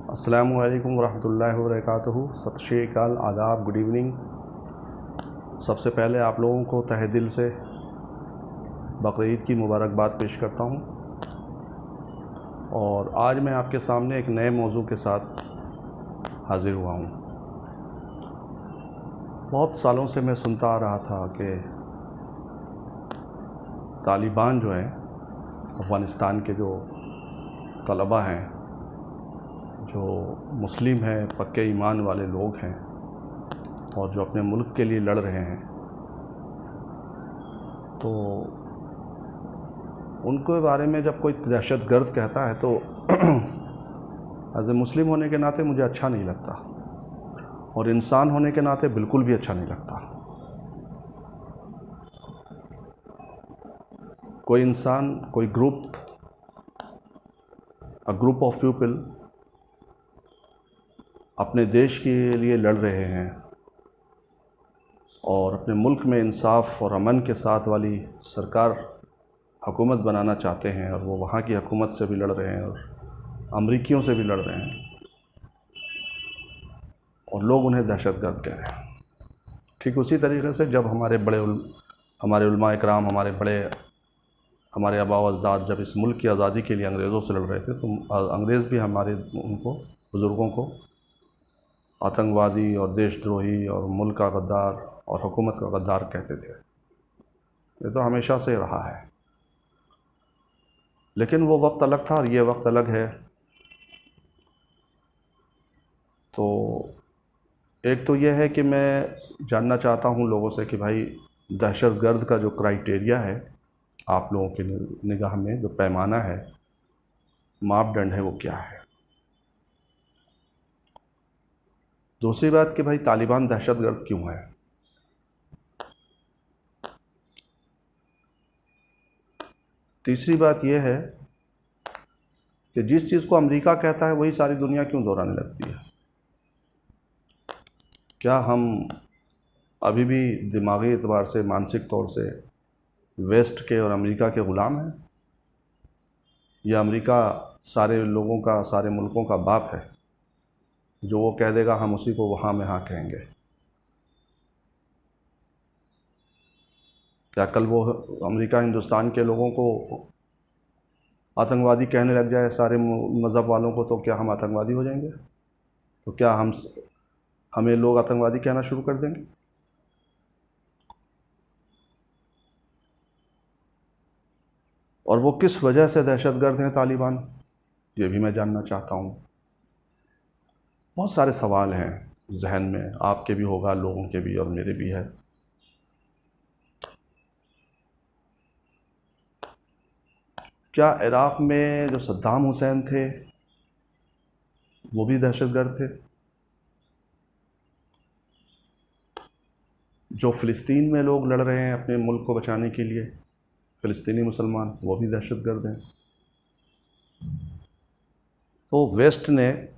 अस्सलामु अलैकुम वरहमतुल्लाहि वबरकातुहू। सत श्री अकाल, आदाब, गुड इवनिंग। सबसे पहले आप लोगों को तहे दिल से बकरीद की मुबारकबाद पेश करता हूँ। और आज मैं आपके सामने एक नए मौजू के साथ हाज़िर हुआ हूँ। बहुत सालों से मैं सुनता आ रहा था कि तालिबान जो हैं, अफ़गानिस्तान के जो तलबा हैं, जो मुस्लिम हैं, पक्के ईमान वाले लोग हैं और जो अपने मुल्क के लिए लड़ रहे हैं, तो उनके बारे में जब कोई दहशतगर्द कहता है तो एज़ ए मुस्लिम होने के नाते मुझे अच्छा नहीं लगता और इंसान होने के नाते बिल्कुल भी अच्छा नहीं लगता। कोई इंसान, कोई group, a group of people अपने देश के लिए लड़ रहे हैं और अपने मुल्क में इंसाफ और अमन के साथ वाली सरकार हुकूमत बनाना चाहते हैं, और वो वहाँ की हुकूमत से भी लड़ रहे हैं और अमरीकियों से भी लड़ रहे हैं, और लोग उन्हें दहशतगर्द कह रहे हैं। ठीक उसी तरीके से जब हमारे उलमा इकराम, हमारे आबा व अजदाद जब इस मुल्क की आज़ादी के लिए अंग्रेज़ों से लड़ रहे थे, तो अंग्रेज़ भी उनको बुज़ुर्गों को आतंकवादी और देशद्रोही और मुल्क का गद्दार और हुकूमत का गद्दार कहते थे। ये तो हमेशा से रहा है, लेकिन वो वक्त अलग था और ये वक्त अलग है। तो एक तो ये है कि मैं जानना चाहता हूँ लोगों से कि भाई, दहशतगर्द का जो क्राइटेरिया है आप लोगों की निगाह में, जो पैमाना है, मापदंड है, वो क्या है। दूसरी बात कि भाई, तालिबान दहशतगर्द क्यों है। तीसरी बात यह है कि जिस चीज़ को अमेरिका कहता है वही सारी दुनिया क्यों दोहराने लगती है। क्या हम अभी भी दिमागी एतबार से, मानसिक तौर से वेस्ट के और अमेरिका के ग़ुलाम हैं, या अमेरिका सारे लोगों का, सारे मुल्कों का बाप है, जो वो कह देगा हम उसी को वहाँ में हाँ कहेंगे। क्या कल वो अमेरिका हिंदुस्तान के लोगों को आतंकवादी कहने लग जाए, सारे मज़हब वालों को, तो क्या हम आतंकवादी हो जाएंगे? तो क्या हमें लोग आतंकवादी कहना शुरू कर देंगे? और वो किस वजह से दहशतगर्द हैं तालिबान, ये भी मैं जानना चाहता हूँ। बहुत सारे सवाल हैं जहन में, आपके भी होगा, लोगों के भी और मेरे भी है। क्या इराक़ में जो सद्दाम हुसैन थे वो भी दहशतगर्द थे? जो फ़िलिस्तीन में लोग लड़ रहे हैं अपने मुल्क को बचाने के लिए, फ़िलिस्तीनी मुसलमान, वो भी दहशतगर्द हैं? तो वेस्ट ने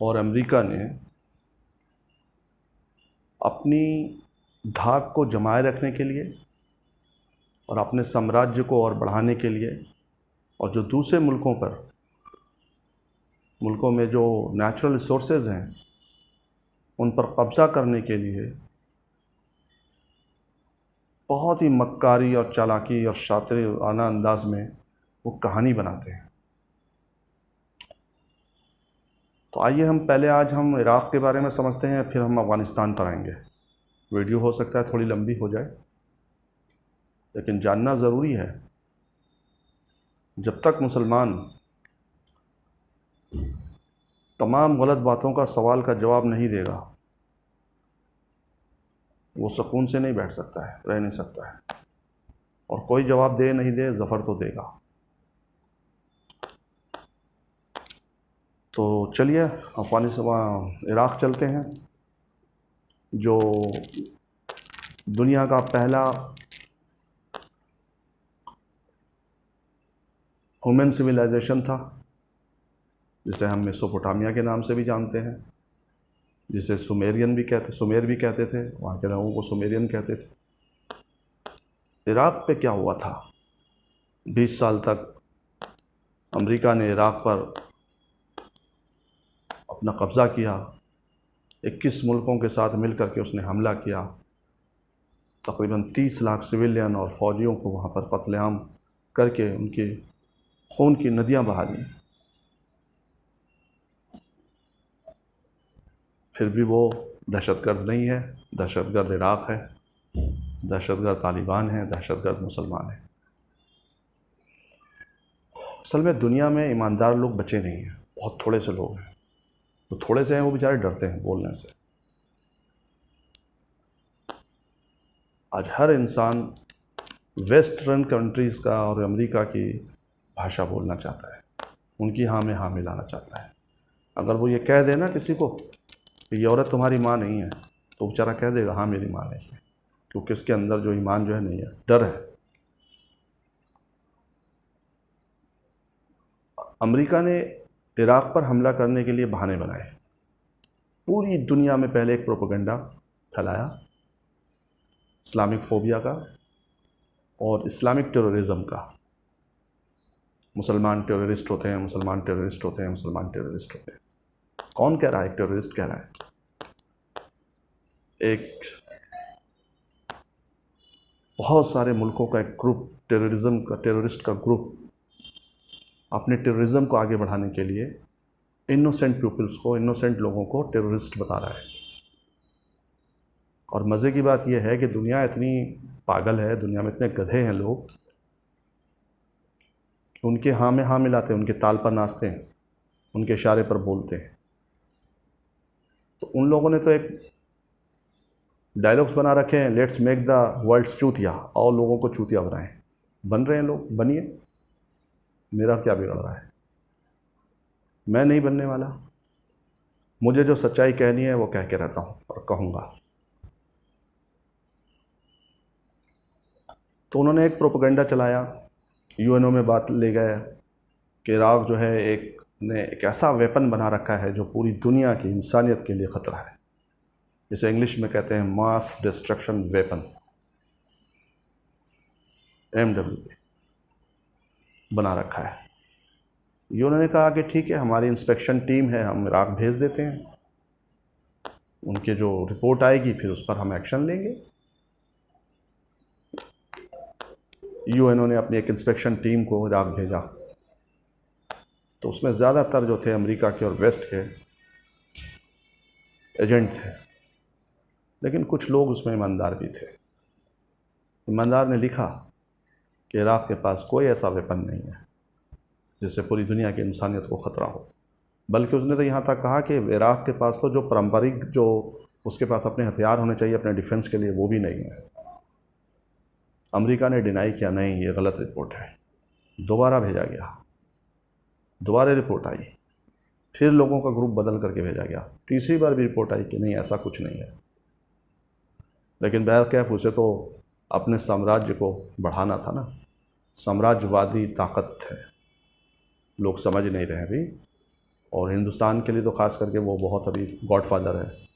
और अमेरिका ने अपनी धाक को जमाए रखने के लिए और अपने साम्राज्य को और बढ़ाने के लिए, और जो दूसरे मुल्कों में जो नेचुरल रिसोर्सेज हैं उन पर कब्ज़ा करने के लिए बहुत ही मक्कारी और चालाकी और शातिराना अंदाज में वो कहानी बनाते हैं। तो आइए आज हम इराक़ के बारे में समझते हैं, फिर हम अफ़गानिस्तान पर आएंगे। वीडियो हो सकता है थोड़ी लंबी हो जाए, लेकिन जानना ज़रूरी है। जब तक मुसलमान तमाम गलत बातों का सवाल का जवाब नहीं देगा, वो सुकून से नहीं बैठ सकता है, रह नहीं सकता है। और कोई जवाब दे नहीं दे, ज़फ़र तो देगा। तो चलिए अफ़गानिस्तान, इराक़ चलते हैं, जो दुनिया का पहला ह्यूमन सिविलाइजेशन था, जिसे हम मेसोपोटामिया के नाम से भी जानते हैं, जिसे सुमेर भी कहते थे, वहाँ के लोगों को सुमेरियन कहते थे। इराक़ पे क्या हुआ था 20 साल तक अमेरिका ने इराक़ पर अपना कब्ज़ा किया, 21 मुल्कों के साथ मिल कर के उसने हमला किया, तकरीबन 30 लाख सिविलियन और फ़ौजियों को वहाँ पर कत्लेआम करके उनके खून की नदियाँ बहा दी। फिर भी वो दहशतगर्द नहीं है, दहशतगर्द इराक़ है, दहशतगर्द तालिबान है, दहशतगर्द मुसलमान है। असल में दुनिया में ईमानदार लोग बचे नहीं हैं, बहुत थोड़े से लोग हैं। तो थोड़े से हैं वो बेचारे डरते हैं बोलने से। आज हर इंसान वेस्टर्न कंट्रीज़ का और अमेरिका की भाषा बोलना चाहता है, उनकी हाँ में हाँ मिलाना चाहता है। अगर वो ये कह दे ना किसी को कि ये औरत तुम्हारी माँ नहीं है, तो बेचारा कह देगा हाँ मेरी माँ नहीं है, क्योंकि उसके अंदर जो ईमान जो है नहीं है, डर है। अमेरिका ने इराक़ पर हमला करने के लिए बहाने बनाए। पूरी दुनिया में पहले एक प्रोपेगेंडा फैलाया इस्लामिक फ़ोबिया का और इस्लामिक टेररिज़म का। मुसलमान टेररिस्ट होते हैं, मुसलमान टेररिस्ट होते हैं, मुसलमान टेररिस्ट होते हैं। कौन कह रहा है? टेररिस्ट कह रहा है। एक बहुत सारे मुल्कों का एक ग्रुप, टेररिस्ट का ग्रुप अपने टेररिज्म को आगे बढ़ाने के लिए इनोसेंट पीपल्स को, इनोसेंट लोगों को टेररिस्ट बता रहा है। और मज़े की बात यह है कि दुनिया इतनी पागल है, दुनिया में इतने गधे हैं लोग कि उनके हाँ में हाँ मिलाते हैं, उनके ताल पर नाचते हैं, उनके इशारे पर बोलते हैं। तो उन लोगों ने तो एक डायलॉग्स बना रखे हैं, लेट्स मेक द वर्ल्ड्स चूतिया, और लोगों को चूतिया बनाएं। बन रहे हैं लोग, बनिए, मेरा क्या बिगड़ रहा है? मैं नहीं बनने वाला। मुझे जो सच्चाई कहनी है वो कह के रहता हूँ और कहूँगा। तो उन्होंने एक प्रोपेगेंडा चलाया, यूएनओ में बात ले गए कि इराक़ जो है एक ऐसा वेपन बना रखा है जो पूरी दुनिया की इंसानियत के लिए ख़तरा है। इसे इंग्लिश में कहते हैं मास डिस्ट्रक्शन वेपन, MW बना रखा है। ये उन्होंने कहा कि ठीक है, हमारी इंस्पेक्शन टीम है, हम इराक़ भेज देते हैं, उनके जो रिपोर्ट आएगी फिर उस पर हम एक्शन लेंगे। यूएनओ ने अपनी एक इंस्पेक्शन टीम को इराक़ भेजा, तो उसमें ज़्यादातर जो थे अमेरिका के और वेस्ट के एजेंट थे, लेकिन कुछ लोग उसमें ईमानदार भी थे। ईमानदार ने लिखा कि इराक़ के पास कोई ऐसा वेपन नहीं है जिससे पूरी दुनिया की इंसानियत को ख़तरा हो। बल्कि उसने तो यहाँ तक कहा कि इराक़ के पास तो जो पारंपरिक, जो उसके पास अपने हथियार होने चाहिए अपने डिफेंस के लिए, वो भी नहीं है। अमेरिका ने डिनाई किया, नहीं ये गलत रिपोर्ट है। दोबारा भेजा गया, दोबारा रिपोर्ट आई, फिर लोगों का ग्रुप बदल करके भेजा गया, तीसरी बार भी रिपोर्ट आई कि नहीं ऐसा कुछ नहीं है। लेकिन बहरकैफ उसे तो अपने साम्राज्य को बढ़ाना था ना, साम्राज्यवादी ताकत है, लोग समझ नहीं रहे अभी। और हिंदुस्तान के लिए तो ख़ास करके वो बहुत अभी गॉडफादर है।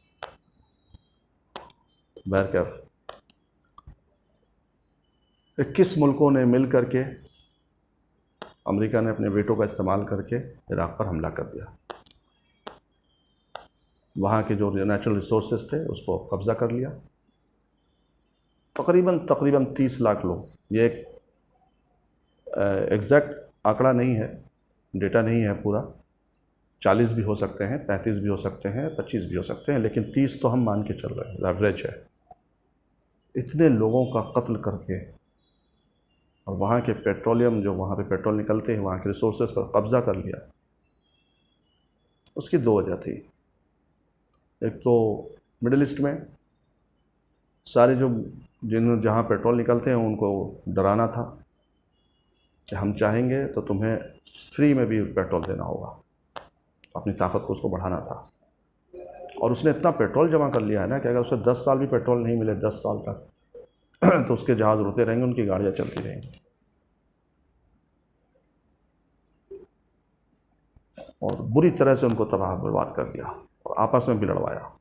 बहरकैफ 21 मुल्कों ने मिल करके, अमेरिका ने अपने वेटो का इस्तेमाल करके इराक़ पर हमला कर दिया। वहाँ के जो नेचुरल रिसोर्सेज थे उस पर कब्ज़ा कर लिया। तकरीबन 30 लाख लोग, ये एक एग्जैक्ट आंकड़ा नहीं है, डेटा नहीं है पूरा, 40 भी हो सकते हैं, 35 भी हो सकते हैं, 25 भी हो सकते हैं, लेकिन 30 तो हम मान के चल रहे हैं, एवरेज है। इतने लोगों का कत्ल करके और वहाँ के पेट्रोलियम, जो वहाँ पे पेट्रोल निकलते हैं, वहाँ के रिसोर्सेज पर कब्ज़ा कर लिया। उसकी दो वजह थी। एक तो मिडिल ईस्ट में सारे जहाँ पेट्रोल निकलते हैं उनको डराना था कि हम चाहेंगे तो तुम्हें फ्री में भी पेट्रोल देना होगा, अपनी ताकत को उसको बढ़ाना था। और उसने इतना पेट्रोल जमा कर लिया है ना कि अगर उसे 10 साल भी पेट्रोल नहीं मिले, 10 साल तक, तो उसके जहाज़ उड़ते रहेंगे, उनकी गाड़ियाँ चलती रहेंगी। और बुरी तरह से उनको तबाह बर्बाद कर दिया और आपस में भी लड़वाया।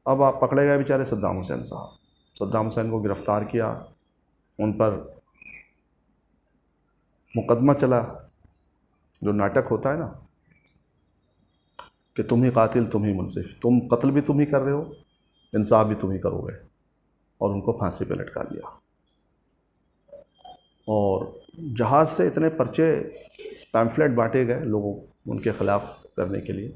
अब आप पकड़े गए बेचारे सद्दाम हुसैन साहब। सद्दाम हुसैन को गिरफ़्तार किया, उन पर मुकदमा चला, जो नाटक होता है ना कि तुम ही कातिल तुम ही मुनसिफ, तुम कत्ल भी तुम ही कर रहे हो, इंसाफ भी तुम ही करोगे, और उनको फांसी पे लटका दिया। और जहाज़ से इतने पर्चे पैम्फलेट बांटे गए लोगों उनके ख़िलाफ़ करने के लिए।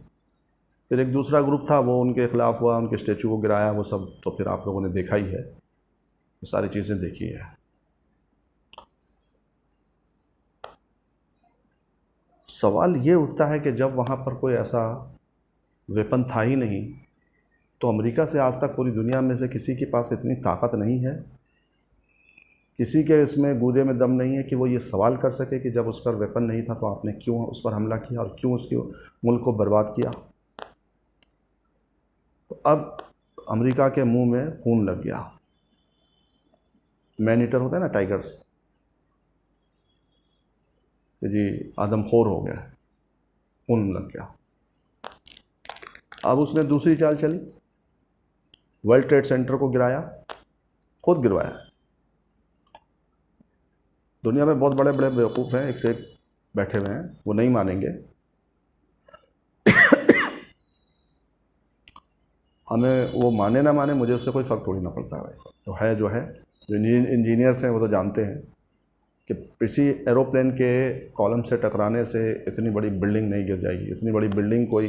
फिर एक दूसरा ग्रुप था वो उनके ख़िलाफ़ हुआ, उनके स्टैचू को गिराया, वो सब तो फिर आप लोगों ने देखा ही है, ये सारी चीज़ें देखी है। सवाल ये उठता है कि जब वहाँ पर कोई ऐसा वेपन था ही नहीं, तो अमेरिका से आज तक पूरी दुनिया में से किसी के पास इतनी ताकत नहीं है, किसी के इसमें गूदे में दम नहीं है कि वो ये सवाल कर सके कि जब उस पर वेपन नहीं था तो आपने क्यों उस पर हमला किया और क्यों उसके मुल्क को बर्बाद किया। तो अब अमेरिका के मुंह में खून लग गया। मैन ईटर होता है ना, टाइगर्स, कि जी आदमखोर हो गया, खून लग गया। अब उसने दूसरी चाल चली, वर्ल्ड ट्रेड सेंटर को गिराया, खुद गिरवाया। दुनिया में बहुत बड़े बड़े बेवकूफ़ हैं, एक से एक बैठे हुए हैं, वो नहीं मानेंगे। हमें वो माने ना माने, मुझे उससे कोई फ़र्क थोड़ी ना पड़ता है भाई साहब। जो है जो इंजीनियर्स हैं वो तो जानते हैं कि किसी एरोप्लेन के कॉलम से टकराने से इतनी बड़ी बिल्डिंग नहीं गिर जाएगी। इतनी बड़ी बिल्डिंग कोई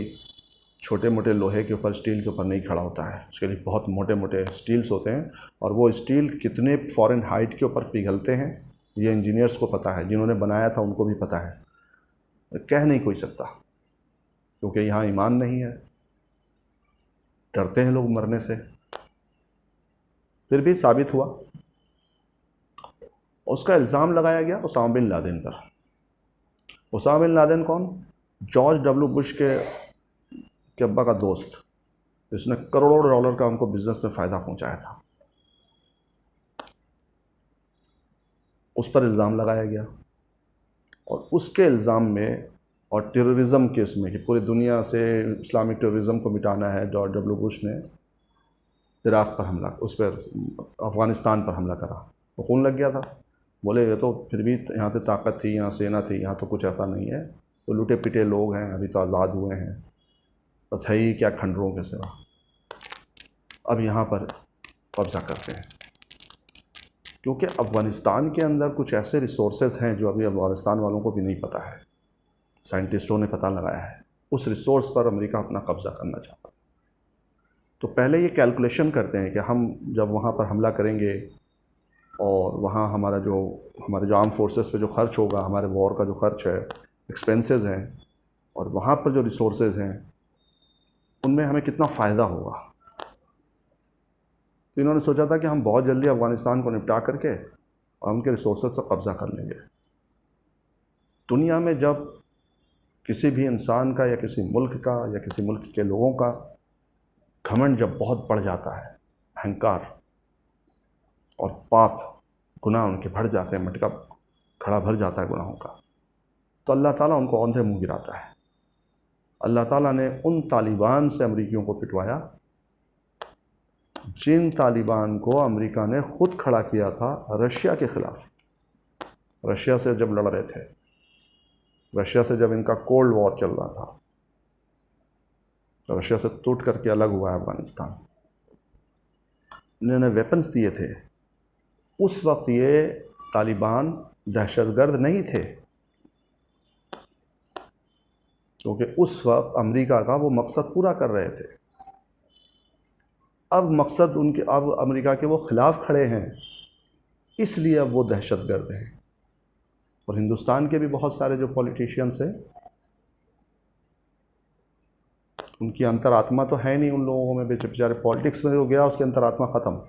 छोटे मोटे लोहे के ऊपर, स्टील के ऊपर नहीं खड़ा होता है, उसके लिए बहुत मोटे मोटे स्टील्स होते हैं, और वो स्टील कितने फॉरेन हाइट के ऊपर पिघलते हैं ये इंजीनियर्स को पता है, जिन्होंने बनाया था उनको भी पता है। कह नहीं कोई सकता, क्योंकि यहाँ ईमान नहीं है, डरते हैं लोग मरने से। फिर भी साबित हुआ। उसका इल्ज़ाम लगाया गया उसामा बिन लादेन पर। उसामा बिन लादेन कौन? जॉर्ज डब्ल्यू बुश के अब्बा का दोस्त, जिसने करोड़ों डॉलर का उनको बिजनेस में फ़ायदा पहुंचाया था। उस पर इल्ज़ाम लगाया गया, और उसके इल्ज़ाम में और टेररिज्म केस में कि पूरी दुनिया से इस्लामिक टेररिज्म को मिटाना है, जॉर्ज डब्ल्यू बुश ने इराक़ पर हमला, उस पर अफ़गानिस्तान पर हमला करा, तो खून लग गया था। बोले ये तो फिर भी यहाँ पे ताकत थी, यहाँ सेना थी, यहाँ तो कुछ ऐसा नहीं है, तो लुटे पिटे लोग हैं, अभी तो आज़ाद हुए हैं, बस है ही क्या खंडरों के सिवा, अब यहाँ पर कब्ज़ा करते हैं। क्योंकि अफ़गानिस्तान के अंदर कुछ ऐसे रिसोर्सेज हैं जो अभी अफ़गानिस्तान वालों को भी नहीं पता है, साइंटिस्टों ने पता लगाया है। उस रिसोर्स पर अमेरिका अपना कब्ज़ा करना चाहता है। तो पहले ये कैलकुलेशन करते हैं कि हम जब वहाँ पर हमला करेंगे और वहाँ हमारे जो आर्म फोर्सेस पे जो खर्च होगा, हमारे वॉर का जो खर्च है, एक्सपेंसेस हैं, और वहाँ पर जो रिसोर्सेज हैं उनमें हमें कितना फ़ायदा होगा। तो इन्होंने सोचा था कि हम बहुत जल्दी अफ़गानिस्तान को निपटा करके और उनके रिसोर्सेज पर कब्ज़ा कर लेंगे। दुनिया में जब किसी भी इंसान का या किसी मुल्क का या किसी मुल्क के लोगों का घमंड जब बहुत बढ़ जाता है, अहंकार और पाप, गुनाह उनके बढ़ जाते हैं, मटका खड़ा भर जाता है गुनाहों का, तो अल्लाह ताला उनको औंधे मुँह गिराता है। अल्लाह ताला ने उन तालिबान से अमरीकियों को पिटवाया जिन तालिबान को अमेरिका ने ख़ुद खड़ा किया था रशिया के ख़िलाफ़। रशिया से जब लड़ रहे थे, रशिया से जब इनका कोल्ड वॉर चल रहा था, तो रशिया से टूट करके अलग हुआ है अफ़गानिस्तान, इन्होंने वेपन्स दिए थे। उस वक्त ये तालिबान दहशतगर्द नहीं थे, क्योंकि उस वक्त अमेरिका का वो मकसद पूरा कर रहे थे। अब मकसद उनके, अब अमेरिका के वो ख़िलाफ़ खड़े हैं, इसलिए अब वो दहशतगर्द हैं। और हिंदुस्तान के भी बहुत सारे जो पॉलिटिशियंस हैं, उनकी अंतरात्मा तो है नहीं उन लोगों में, बेचारे पॉलिटिक्स में जो गया उसकी अंतरात्मा ख़त्म।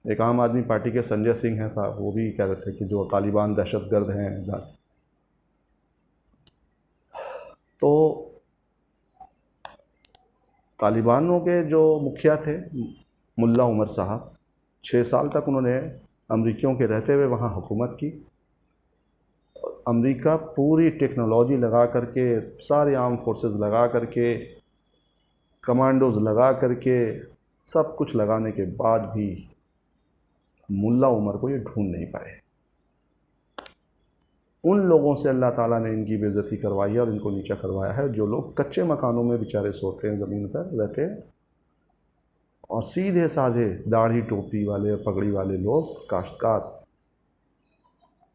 एक आम आदमी पार्टी के संजय सिंह हैं साहब, वो भी कह रहे थे कि जो तालिबान दहशतगर्द हैं। तो तालिबानों के जो मुखिया थे मुल्ला उमर साहब, 6 साल तक उन्होंने अमरीकियों के रहते हुए वहाँ हुकूमत की। अमेरिका पूरी टेक्नोलॉजी लगा करके, सारे आर्म फोर्सेस लगा करके, कमांडोज लगा करके, सब कुछ लगाने के बाद भी मुल्ला उमर को ये ढूंढ नहीं पाए। उन लोगों से अल्लाह ताला ने इनकी बेइज्जती करवाई है और इनको नीचा करवाया है, जो लोग कच्चे मकानों में बेचारे सोते हैं, ज़मीन पर रहते हैं, और सीधे साधे दाढ़ी टोपी वाले पगड़ी वाले लोग काश्तकार,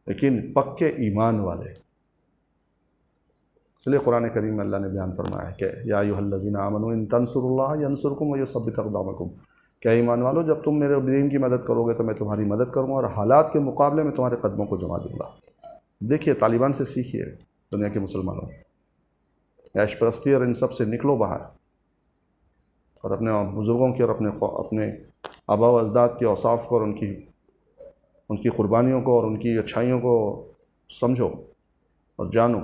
लेकिन पक्के ईमान वाले। इसलिए कुरान करीम में अल्लाह ने बयान फरमाया है कि या अय्युहल्लज़ीना आमनू इन तंसुरुल्लाह यंसुरकुम व युसब्बित अक़दामकुम, क्या ईमान वालो, जब तुम मेरे दीन की मदद करोगे तो मैं तुम्हारी मदद करूँगा और हालात के मुकाबले में तुम्हारे कदमों को जमा दूँगा। देखिए, तालिबान से सीखिए, दुनिया के मुसलमानों, ऐश परस्ती और इन सब से निकलो बाहर, और अपने बुज़ुर्गों की और अपने आबा व अजदाद के औसाफ को और उनकी क़ुरबानियों को और उनकी अच्छाइयों को समझो और जानो।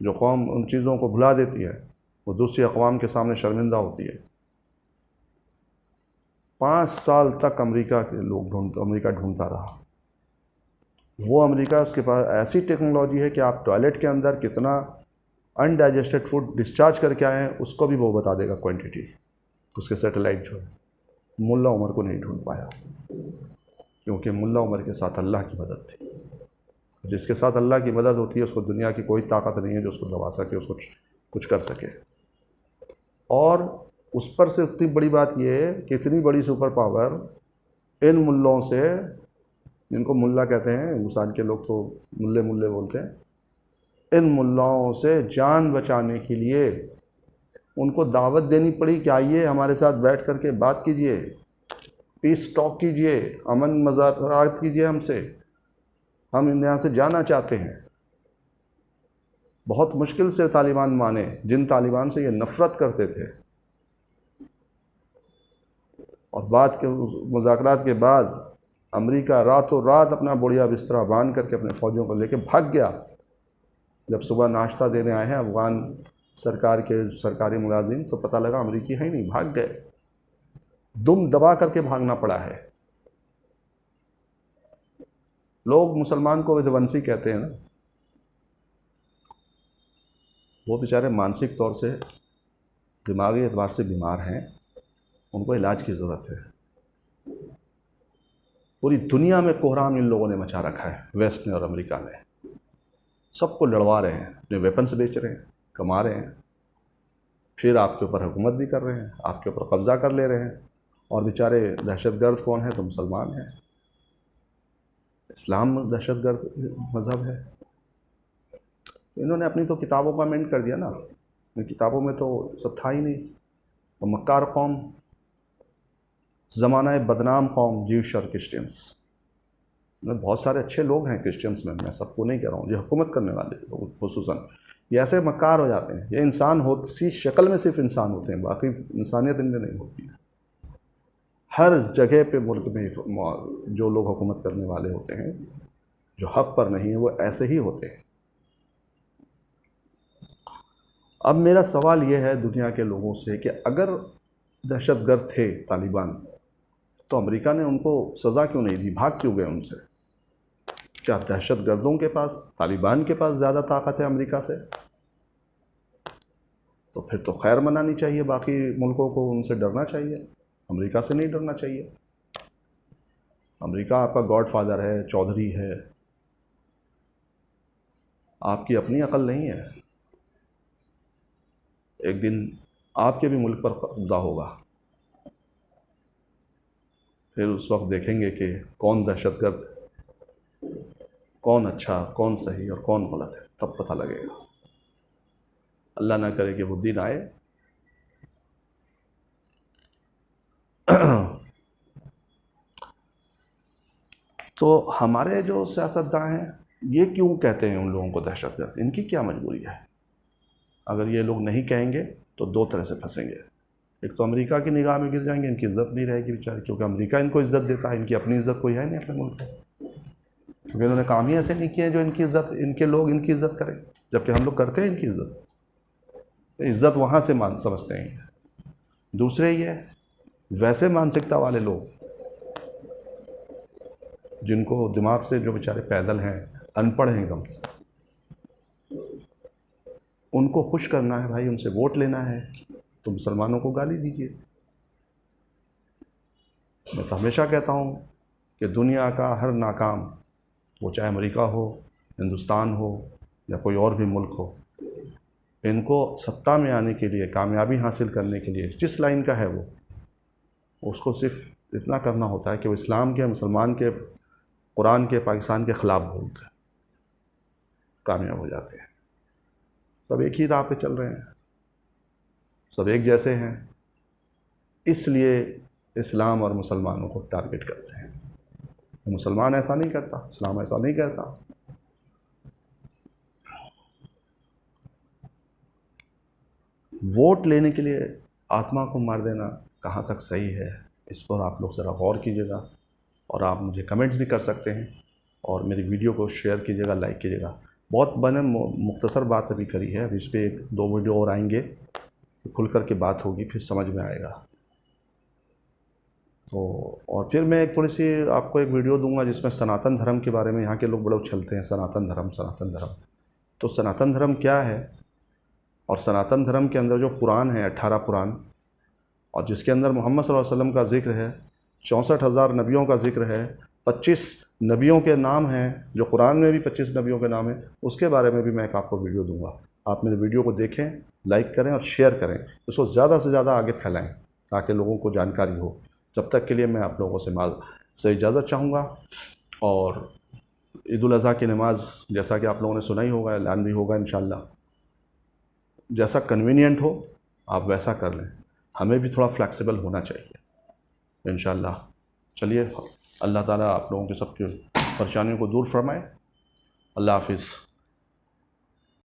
जो कौम उन चीज़ों को भुला देती है वो दूसरी अक़वाम के सामने शर्मिंदा होती है। 5 साल तक अमेरिका ढूंढता रहा। वो अमेरिका, उसके पास ऐसी टेक्नोलॉजी है कि आप टॉयलेट के अंदर कितना अनडाइजेस्टेड फूड डिस्चार्ज करके आए हैं उसको भी वो बता देगा क्वांटिटी, उसके सैटेलाइट जो है। मुल्ला उमर को नहीं ढूंढ पाया, क्योंकि मुल्ला उमर के साथ अल्लाह की मदद थी। जिसके साथ अल्लाह की मदद होती है उसको दुनिया की कोई ताकत नहीं है जो उसको दबा सके, उसको कुछ कर सके। और उस पर से उतनी बड़ी बात यह है कि इतनी बड़ी सुपर पावर इन मुल्लों से, जिनको मुल्ला कहते हैं, हिंदुस्तान के लोग तो मुल्ले मुल्ले बोलते हैं, इन मुल्लाओं से जान बचाने के लिए उनको दावत देनी पड़ी कि आइए हमारे साथ बैठ करके बात कीजिए, पीस टॉक कीजिए, अमन मज़ाकरात कीजिए हमसे, हम इन यहाँ से जाना चाहते हैं। बहुत मुश्किल से तालिबान माने, जिन तालिबान से ये नफ़रत करते थे। और बात के मुज़ाकरात के बाद अमेरिका रातों रात अपना बुढ़िया बिस्तरा बांध करके अपने फ़ौजियों को लेकर भाग गया। जब सुबह नाश्ता देने आए हैं अफ़गान सरकार के सरकारी मुलाजिम, तो पता लगा अमेरिकी है ही नहीं, भाग गए। दुम दबा करके भागना पड़ा है। लोग मुसलमान को विध्वंसी कहते हैं ना, वो बेचारे मानसिक तौर से, दिमागी एतबार से बीमार हैं, उनको इलाज की ज़रूरत है। पूरी दुनिया में कोहराम इन लोगों ने मचा रखा है, वेस्ट ने और अमेरिका ने। सबको लड़वा रहे हैं, अपने वेपन्स बेच रहे हैं, कमा रहे हैं, फिर आपके ऊपर हुकूमत भी कर रहे हैं, आपके ऊपर कब्ज़ा कर ले रहे हैं। और बेचारे दहशतगर्द कौन है? तो मुसलमान हैं। इस्लाम दहशतगर्द मज़हब है। इन्होंने अपनी तो किताबों का अमेंड कर दिया ना, इन किताबों में तो सब था ही नहीं। तो मक्कार कौम, ज़माना बदनाम कौम, ज्यूश और क्रिश्चियंस में बहुत सारे अच्छे लोग हैं क्रिश्चियंस में, मैं सबको नहीं कह रहा हूँ, ये हुकूमत करने वाले लोग खुसूसन ये ऐसे मक्कार हो जाते हैं। ये इंसान सी शक्ल में सिर्फ इंसान होते हैं, बाकी इंसानियत इनमें नहीं होती है। हर जगह पे मुल्क में जो लोग हुकूमत करने वाले होते हैं, जो हक़ पर नहीं है, वो ऐसे ही होते हैं। अब मेरा सवाल ये है दुनिया के लोगों से कि अगर दहशतगर्द थे तालिबान, तो अमेरिका ने उनको सज़ा क्यों नहीं दी? भाग क्यों गए उनसे? क्या दहशतगर्दों के पास, तालिबान के पास ज़्यादा ताकत है अमेरिका से? तो फिर तो खैर मनानी चाहिए, बाकी मुल्कों को उनसे डरना चाहिए, अमेरिका से नहीं डरना चाहिए। अमेरिका आपका गॉडफादर है, चौधरी है, आपकी अपनी अकल नहीं है। एक दिन आपके भी मुल्क पर कब्जा होगा, फिर उस वक्त देखेंगे कि कौन दहशतगर्द, कौन अच्छा, कौन सही और कौन गलत है, तब पता लगेगा। अल्लाह ना करे कि वो दिन आए। तो हमारे जो सियासतदान हैं, ये क्यों कहते हैं उन लोगों को दहशतगर्द? इनकी क्या मजबूरी है? अगर ये लोग नहीं कहेंगे तो दो तरह से फंसेंगे। एक तो अमेरिका की निगाह में गिर जाएंगे, इनकी इज़्ज़त नहीं रहेगी बेचारे, क्योंकि अमेरिका इनको इज़्ज़त देता है, इनकी अपनी इज़्ज़त कोई है नहीं अपने मुल्क में, क्योंकि इन्होंने काम ही ऐसे नहीं किए जो इनकी इज़्ज़त, इनके लोग इनकी इज़्ज़त करें, जबकि हम लोग करते हैं इनकी इज़्ज़त। इज़्ज़त वहाँ से समझते हैं। दूसरे ये वैसे मानसिकता वाले लोग जिनको दिमाग से, जो बेचारे पैदल हैं, अनपढ़ हैं एकदम, उनको खुश करना है भाई, उनसे वोट लेना है, तो मुसलमानों को गाली दीजिए। मैं तो हमेशा कहता हूँ कि दुनिया का हर नाकाम, वो चाहे अमेरिका हो, हिंदुस्तान हो या कोई और भी मुल्क हो, इनको सत्ता में आने के लिए, कामयाबी हासिल करने के लिए जिस लाइन का है वो, उसको सिर्फ इतना करना होता है कि वो इस्लाम के, मुसलमान के, कुरान के, पाकिस्तान के ख़िलाफ़ बोलते हैं, कामयाब हो जाते हैं। सब एक ही राह पे चल रहे हैं, सब एक जैसे हैं, इसलिए इस्लाम और मुसलमानों को टारगेट करते हैं। मुसलमान ऐसा नहीं करता, इस्लाम ऐसा नहीं करता। वोट लेने के लिए आत्मा को मार देना कहाँ तक सही है, इस पर आप लोग ज़रा गौर कीजिएगा। और आप मुझे कमेंट्स भी कर सकते हैं और मेरी वीडियो को शेयर कीजिएगा, लाइक कीजिएगा। बहुत मैंने मुख्तसर बात अभी करी है, अभी इस पर 1-2 वीडियो और आएंगे, खुल कर के बात होगी, फिर समझ में आएगा। तो और फिर मैं एक थोड़ी सी आपको एक वीडियो दूंगा जिसमें सनातन धर्म के बारे में, यहाँ के लोग बड़े उछलते हैं, सनातन धर्म, सनातन धर्म। तो सनातन धर्म क्या है, और सनातन धर्म के अंदर जो पुराण है, 18 पुराण, और जिसके अंदर मोहम्मद सल्लल्लाहु अलैहि वसल्लम का जिक्र है, 64,000 नबियों का जिक्र है, 25 नबियों के नाम हैं, जो कुरान में भी 25 नबियों के नाम हैं, उसके बारे में भी मैं एक आपको वीडियो दूंगा। आप मेरे वीडियो को देखें, लाइक करें और शेयर करें, इसको ज़्यादा से ज़्यादा आगे फैलाएं ताकि लोगों को जानकारी हो। जब तक के लिए मैं आप लोगों से इजाज़त चाहूँगा। और ईद उल अज़हा की नमाज़ जैसा कि आप लोगों ने सुना ही होगा, ऐलान भी होगा इंशाअल्लाह, जैसा कन्वीनियंट हो आप वैसा कर लें, हमें भी थोड़ा फ्लेक्सिबल होना चाहिए इंशाअल्लाह। चलिए, अल्लाह ताला आप लोगों के सबकी परेशानियों को दूर फरमाए। अल्लाह हाफ़िज़।